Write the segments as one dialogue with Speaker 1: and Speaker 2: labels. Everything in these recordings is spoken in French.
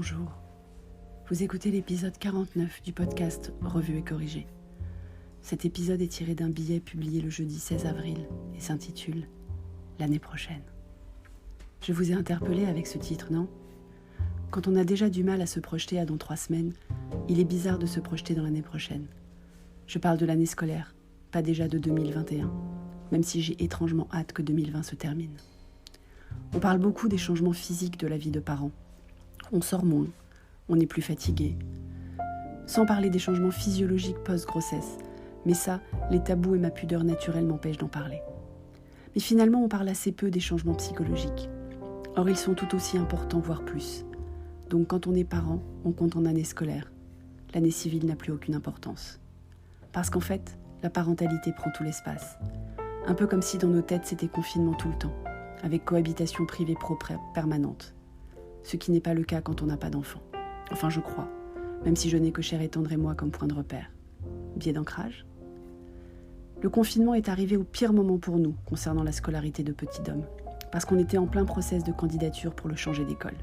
Speaker 1: Bonjour, vous écoutez l'épisode 49 du podcast Revue et corrigée. Cet épisode est tiré d'un billet publié le jeudi 16 avril et s'intitule « L'année prochaine ». Je vous ai interpellé avec ce titre, non ? Quand on a déjà du mal à se projeter à dans 3 semaines, il est bizarre de se projeter dans l'année prochaine. Je parle de l'année scolaire, pas déjà de 2021, même si j'ai étrangement hâte que 2020 se termine. On parle beaucoup des changements physiques de la vie de parents. On sort moins, on est plus fatigué. Sans parler des changements physiologiques post-grossesse, mais ça, les tabous et ma pudeur naturelle m'empêchent d'en parler. Mais finalement, on parle assez peu des changements psychologiques. Or, ils sont tout aussi importants, voire plus. Donc quand on est parent, on compte en année scolaire. L'année civile n'a plus aucune importance. Parce qu'en fait, la parentalité prend tout l'espace. Un peu comme si dans nos têtes c'était confinement tout le temps, avec cohabitation privée-pro permanente. Ce qui n'est pas le cas quand on n'a pas d'enfant. Enfin, je crois, même si je n'ai que Cher et Tendre et moi comme point de repère. Biais d'ancrage ? Le confinement est arrivé au pire moment pour nous concernant la scolarité de Petit Dom, parce qu'on était en plein process de candidature pour le changer d'école.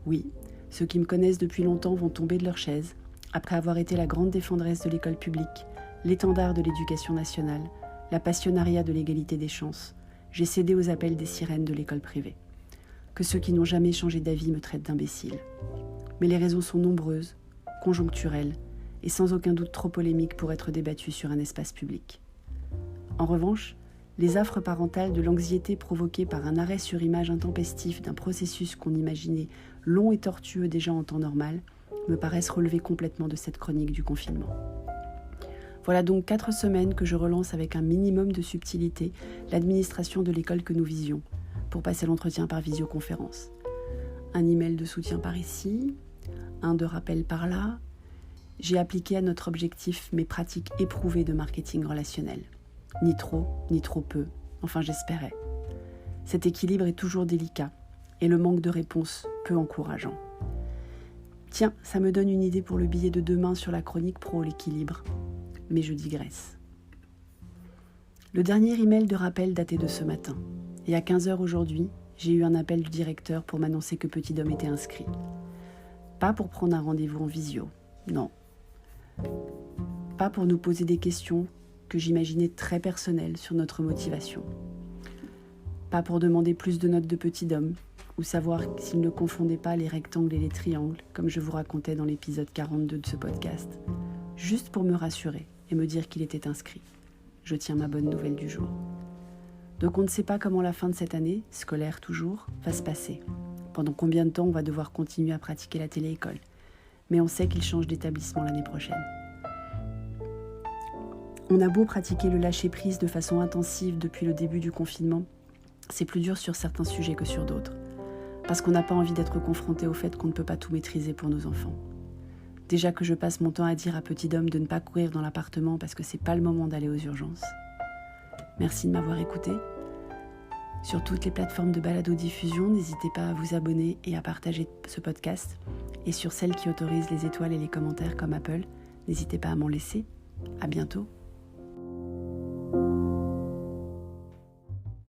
Speaker 1: Oui, ceux qui me connaissent depuis longtemps vont tomber de leur chaise, après avoir été la grande défendresse de l'école publique, l'étendard de l'éducation nationale, la passionnariat de l'égalité des chances. J'ai cédé aux appels des sirènes de l'école privée. Que ceux qui n'ont jamais changé d'avis me traitent d'imbécile. Mais les raisons sont nombreuses, conjoncturelles, et sans aucun doute trop polémiques pour être débattues sur un espace public. En revanche, les affres parentales de l'anxiété provoquée par un arrêt sur image intempestif d'un processus qu'on imaginait long et tortueux déjà en temps normal me paraissent relever complètement de cette chronique du confinement. Voilà donc 4 semaines que je relance avec un minimum de subtilité l'administration de l'école que nous visions, pour passer l'entretien par visioconférence. Un email de soutien par ici, un de rappel par là. J'ai appliqué à notre objectif mes pratiques éprouvées de marketing relationnel. Ni trop, ni trop peu, enfin j'espérais. Cet équilibre est toujours délicat et le manque de réponse peu encourageant. Tiens, ça me donne une idée pour le billet de demain sur la chronique pro l'équilibre. Mais je digresse. Le dernier email de rappel datait de ce matin. Et à 15h aujourd'hui, j'ai eu un appel du directeur pour m'annoncer que Petit Dom était inscrit. Pas pour prendre un rendez-vous en visio, non. Pas pour nous poser des questions que j'imaginais très personnelles sur notre motivation. Pas pour demander plus de notes de Petit Dom, ou savoir s'il ne confondait pas les rectangles et les triangles, comme je vous racontais dans l'épisode 42 de ce podcast. Juste pour me rassurer et me dire qu'il était inscrit. Je tiens ma bonne nouvelle du jour. Donc on ne sait pas comment la fin de cette année, scolaire toujours, va se passer. Pendant combien de temps on va devoir continuer à pratiquer la télé-école. Mais on sait qu'il change d'établissement l'année prochaine. On a beau pratiquer le lâcher-prise de façon intensive depuis le début du confinement, c'est plus dur sur certains sujets que sur d'autres. Parce qu'on n'a pas envie d'être confronté au fait qu'on ne peut pas tout maîtriser pour nos enfants. Déjà que je passe mon temps à dire à Petit Dom de ne pas courir dans l'appartement parce que c'est pas le moment d'aller aux urgences. Merci de m'avoir écouté. Sur toutes les plateformes de balado-diffusion, n'hésitez pas à vous abonner et à partager ce podcast. Et sur celles qui autorisent les étoiles et les commentaires comme Apple, n'hésitez pas à m'en laisser. À bientôt.